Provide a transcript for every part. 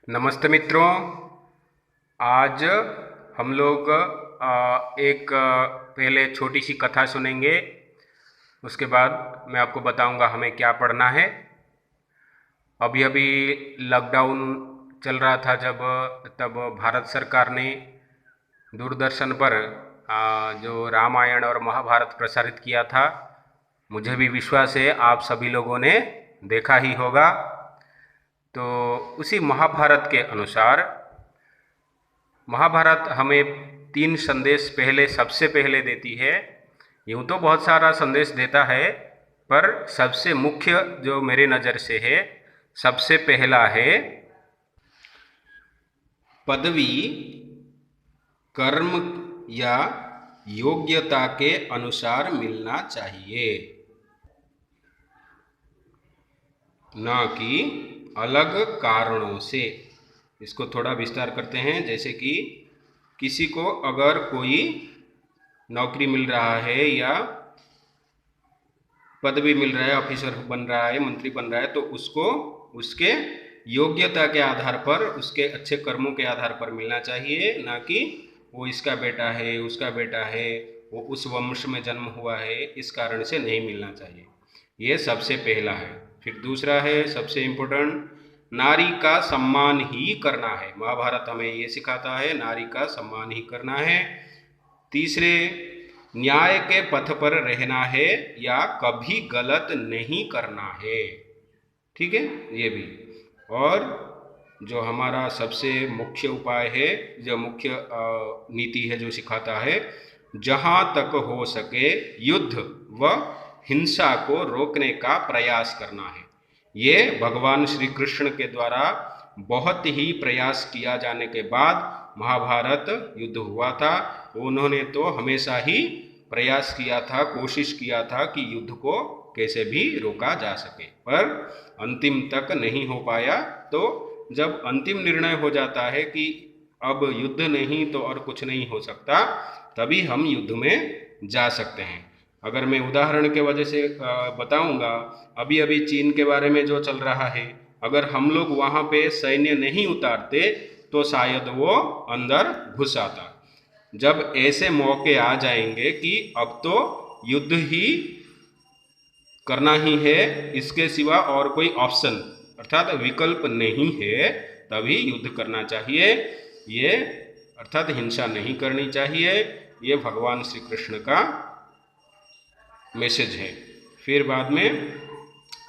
नमस्ते मित्रों। आज हम लोग पहले छोटी सी कथा सुनेंगे। उसके बाद मैं आपको बताऊंगा हमें क्या पढ़ना है। अभी अभी लॉकडाउन चल रहा था तब भारत सरकार ने दूरदर्शन पर जो रामायण और महाभारत प्रसारित किया था। मुझे भी विश्वास है आप सभी लोगों ने देखा ही होगा। तो उसी महाभारत के अनुसार महाभारत हमें 3 संदेश सबसे पहले देती है। यूँ तो बहुत सारा संदेश देता है, पर सबसे मुख्य जो मेरे नज़र से है, सबसे पहला है पदवी कर्म या योग्यता के अनुसार मिलना चाहिए, न कि अलग कारणों से। इसको थोड़ा विस्तार करते हैं। जैसे कि किसी को अगर कोई नौकरी मिल रहा है या पदवी मिल रहा है, ऑफिसर बन रहा है, मंत्री बन रहा है, तो उसको उसके योग्यता के आधार पर, उसके अच्छे कर्मों के आधार पर मिलना चाहिए, ना कि वो इसका बेटा है, उसका बेटा है, वो उस वंश में जन्म हुआ है, इस कारण से नहीं मिलना चाहिए। ये सबसे पहला है। फिर दूसरा है सबसे इम्पोर्टेंट, नारी का सम्मान ही करना है। महाभारत हमें ये सिखाता है, नारी का सम्मान ही करना है। तीसरे, न्याय के पथ पर रहना है या कभी गलत नहीं करना है। ठीक है, ये भी। और जो हमारा सबसे मुख्य उपाय है, जो मुख्य नीति है, जो सिखाता है, जहाँ तक हो सके युद्ध व हिंसा को रोकने का प्रयास करना है। ये भगवान श्री कृष्ण के द्वारा बहुत ही प्रयास किया जाने के बाद महाभारत युद्ध हुआ था। उन्होंने तो हमेशा ही प्रयास किया था, कोशिश किया था कि युद्ध को कैसे भी रोका जा सके, पर अंतिम तक नहीं हो पाया। तो जब अंतिम निर्णय हो जाता है कि अब युद्ध नहीं तो और कुछ नहीं हो सकता, तभी हम युद्ध में जा सकते हैं। अगर मैं उदाहरण के वजह से बताऊंगा, अभी अभी चीन के बारे में जो चल रहा है, अगर हम लोग वहाँ पे सैन्य नहीं उतारते तो शायद वो अंदर घुस आता। जब ऐसे मौके आ जाएंगे कि अब तो युद्ध ही करना ही है, इसके सिवा और कोई ऑप्शन अर्थात विकल्प नहीं है, तभी युद्ध करना चाहिए। ये अर्थात हिंसा नहीं करनी चाहिए। ये भगवान श्री कृष्ण का मैसेज है। फिर बाद में,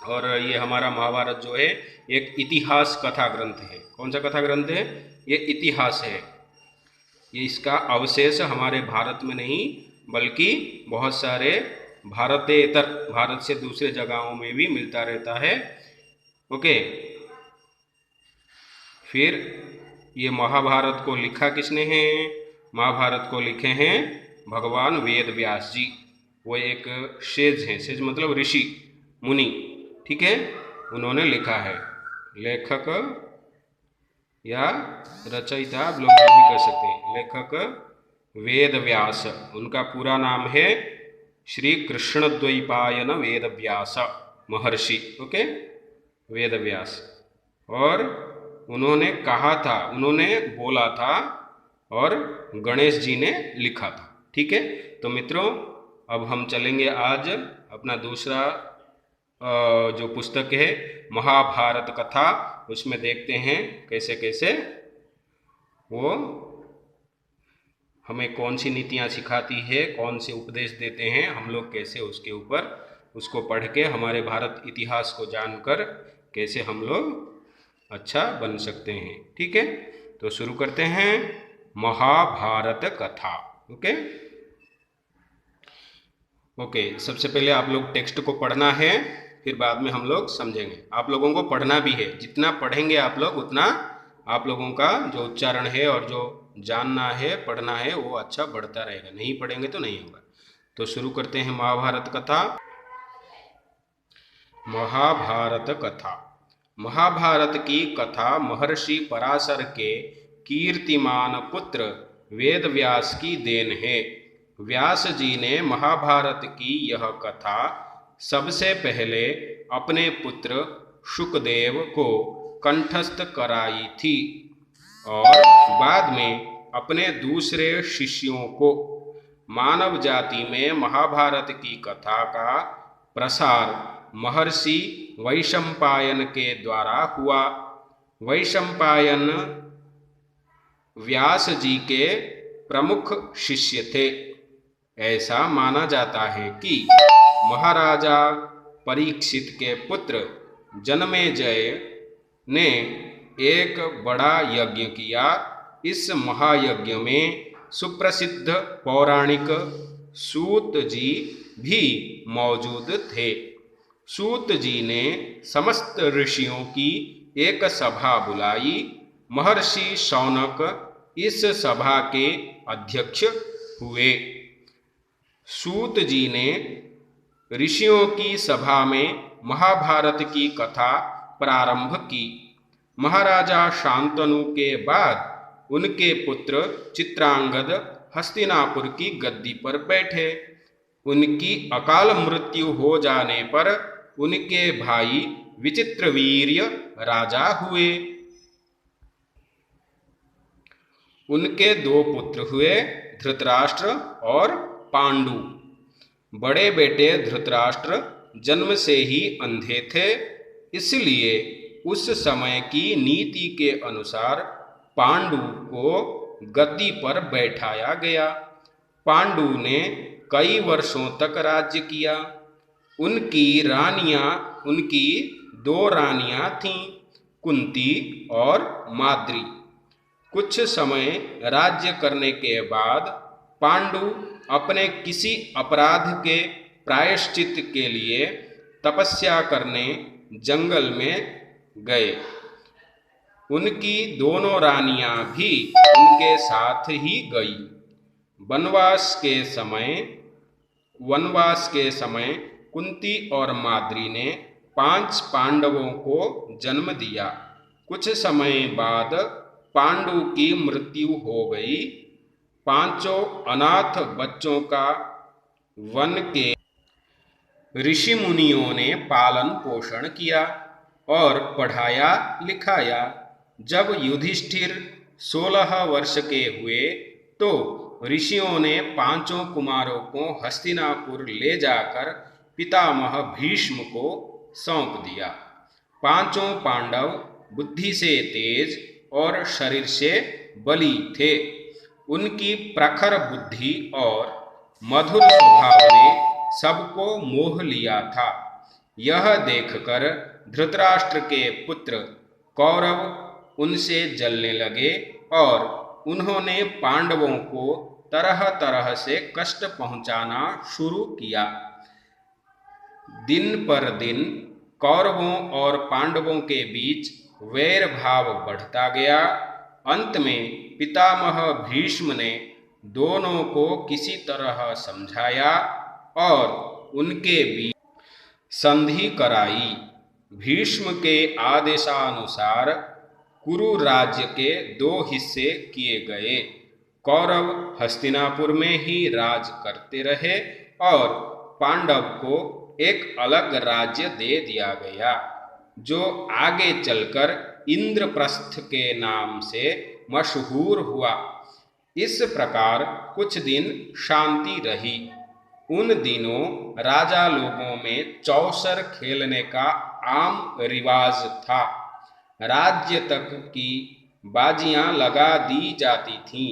और ये हमारा महाभारत जो है एक इतिहास कथा ग्रंथ है। कौन सा कथा ग्रंथ है? ये इतिहास है। ये इसका अवशेष हमारे भारत में नहीं, बल्कि बहुत सारे भारतेतर, भारत से दूसरे जगहों में भी मिलता रहता है। ओके। फिर ये महाभारत को लिखा किसने है? महाभारत को लिखे हैं भगवान वेद व्यास जी। वो एक सेज हैं, सेज मतलब ऋषि मुनि, ठीक है, उन्होंने लिखा है। लेखक या रचयिता आप लोग भी कर सकते हैं। लेखक वेद व्यास, उनका पूरा नाम है श्री कृष्णद्वैपायन वेद व्यास महर्षि। ओके, वेद व्यास। और उन्होंने कहा था, उन्होंने बोला था, और गणेश जी ने लिखा था। ठीक है, तो मित्रों अब हम चलेंगे आज अपना दूसरा जो पुस्तक है महाभारत कथा, उसमें देखते हैं कैसे कैसे वो हमें कौन सी नीतियाँ सिखाती है, कौन से उपदेश देते हैं, हम लोग कैसे उसके ऊपर उसको पढ़ के हमारे भारत इतिहास को जानकर कैसे हम लोग अच्छा बन सकते हैं। ठीक है, तो शुरू करते हैं महाभारत कथा। ओके ओके, सबसे पहले आप लोग टेक्स्ट को पढ़ना है, फिर बाद में हम लोग समझेंगे। आप लोगों को पढ़ना भी है, जितना पढ़ेंगे आप लोग उतना आप लोगों का जो उच्चारण है और जो जानना है, पढ़ना है, वो अच्छा बढ़ता रहेगा। नहीं पढ़ेंगे तो नहीं होगा। तो शुरू करते हैं महाभारत कथा। महाभारत कथा। महाभारत की कथा महर्षि पराशर के कीर्तिमान पुत्र वेद व्यास की देन है। व्यास जी ने महाभारत की यह कथा सबसे पहले अपने पुत्र शुकदेव को कंठस्थ कराई थी और बाद में अपने दूसरे शिष्यों को मानव जाति में महाभारत की कथा का प्रसार महर्षि वैशंपायन के द्वारा हुआ। वैशंपायन व्यास जी के प्रमुख शिष्य थे। ऐसा माना जाता है कि महाराजा परीक्षित के पुत्र जन्मेजय ने एक बड़ा यज्ञ किया। इस महायज्ञ में सुप्रसिद्ध पौराणिक सूत जी भी मौजूद थे। सूत जी ने समस्त ऋषियों की एक सभा बुलाई। महर्षि शौनक इस सभा के अध्यक्ष हुए। सूत जी ने ऋषियों की सभा में महाभारत की कथा प्रारंभ की। महाराजा शांतनु के बाद उनके पुत्र चित्रांगद हस्तिनापुर की गद्दी पर बैठे। उनकी अकाल मृत्यु हो जाने पर उनके भाई विचित्रवीर्य राजा हुए। उनके दो पुत्र हुए, धृतराष्ट्र और पांडु। बड़े बेटे धृतराष्ट्र जन्म से ही अंधे थे, इसलिए उस समय की नीति के अनुसार पांडु को गद्दी पर बैठाया गया। पांडु ने कई वर्षों तक राज्य किया। उनकी दो रानियां थीं, कुंती और माद्री। कुछ समय राज्य करने के बाद पांडु अपने किसी अपराध के प्रायश्चित के लिए तपस्या करने जंगल में गए। उनकी दोनों रानियां भी उनके साथ ही गई। वनवास के समय कुंती और माद्री ने 5 पांडवों को जन्म दिया। कुछ समय बाद पांडु की मृत्यु हो गई। 5 अनाथ बच्चों का वन के ऋषि मुनियों ने पालन पोषण किया और पढ़ाया लिखाया। जब युधिष्ठिर 16 वर्ष के हुए तो ऋषियों ने 5 कुमारों को हस्तिनापुर ले जाकर पितामह भीष्म को सौंप दिया। 5 पांडव बुद्धि से तेज और शरीर से बली थे। उनकी प्रखर बुद्धि और मधुर स्वभाव ने सबको मोह लिया था। यह देखकर धृतराष्ट्र के पुत्र कौरव उनसे जलने लगे और उन्होंने पांडवों को तरह तरह से कष्ट पहुंचाना शुरू किया। दिन पर दिन कौरवों और पांडवों के बीच वैर भाव बढ़ता गया। अंत में पितामह भीष्म ने दोनों को किसी तरह समझाया और उनके बीच संधि कराई। भीष्म के आदेशानुसार कुरु राज्य के 2 हिस्से किए गए। कौरव हस्तिनापुर में ही राज करते रहे और पांडव को एक अलग राज्य दे दिया गया, जो आगे चलकर इंद्रप्रस्थ के नाम से मशहूर हुआ। इस प्रकार कुछ दिन शांति रही। उन दिनों राजा लोगों में चौसर खेलने का आम रिवाज था। राज्य तक की बाजियां लगा दी जाती थीं।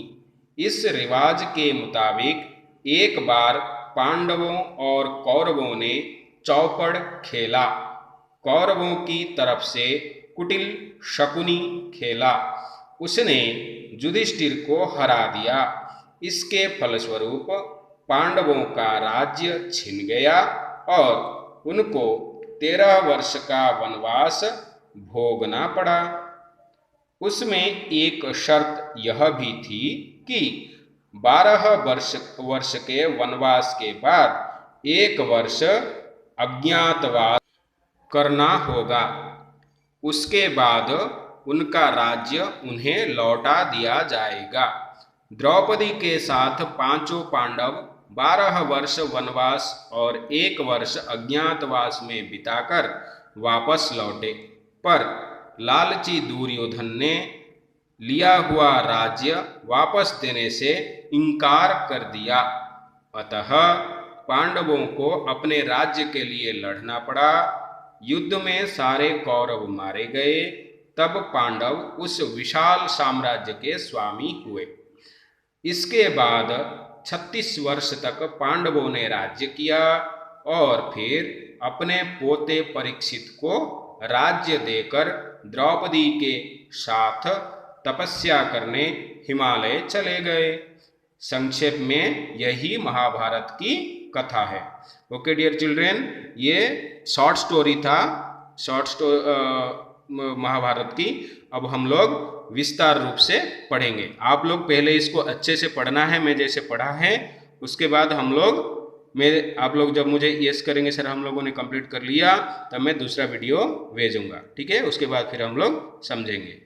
इस रिवाज के मुताबिक एक बार पांडवों और कौरवों ने चौपड़ खेला। कौरवों की तरफ से कुटिल शकुनी खेला। उसने युधिष्ठिर को हरा दिया। इसके फलस्वरूप पांडवों का राज्य छिन गया और उनको 13 वर्ष का वनवास भोगना पड़ा। उसमें एक शर्त यह भी थी कि 12 वर्ष के वनवास के बाद 1 वर्ष अज्ञातवास करना होगा। उसके बाद उनका राज्य उन्हें लौटा दिया जाएगा। द्रौपदी के साथ 5 पांडव 12 वर्ष वनवास और 1 वर्ष अज्ञातवास में बिताकर वापस लौटे, पर लालची दुर्योधन ने लिया हुआ राज्य वापस देने से इनकार कर दिया। अतः पांडवों को अपने राज्य के लिए लड़ना पड़ा। युद्ध में सारे कौरव मारे गए। तब पांडव उस विशाल साम्राज्य के स्वामी हुए। इसके बाद 36 वर्ष तक पांडवों ने राज्य किया और फिर अपने पोते परीक्षित को राज्य देकर द्रौपदी के साथ तपस्या करने हिमालय चले गए। संक्षेप में यही महाभारत की कथा है। ओके डियर चिल्ड्रेन, ये शॉर्ट स्टोरी था, महाभारत की। अब हम लोग विस्तार रूप से पढ़ेंगे। आप लोग पहले इसको अच्छे से पढ़ना है, मैं जैसे पढ़ा है। उसके बाद आप लोग जब मुझे यस करेंगे सर हम लोगों ने कंप्लीट कर लिया, तब मैं दूसरा वीडियो भेजूंगा, ठीक है। उसके बाद फिर हम लोग समझेंगे।